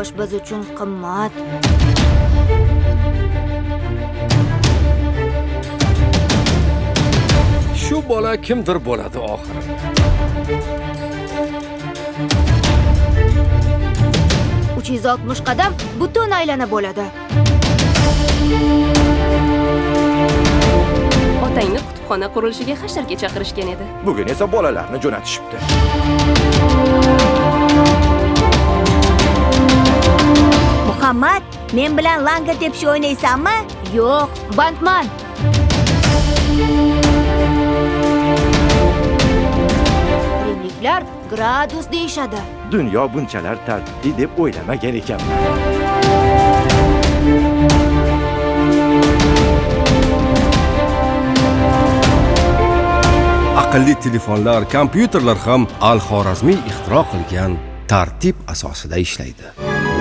o'qish biz uchun qimmat. Shu bola kimdir bo'ladi oxiri. Uch 360 qadam butun aylana bo'ladi. Otangni kutubxona qurilishiga hasharga chaqirishgan edi. Bugun esa bolalarni jo'natishibdi. Muhammad, men bilan langa tepshi o'ynaysanmi? Yo'q, bandman. Rimliklar gradus deyishadi. Dunyo bunchalar tartibli deb o'ylamagan ekanman. Aqlli telefonlar, kompyuterlar ham Al-Xorazmiy ixtiro qilgan tartib asosida ishlaydi.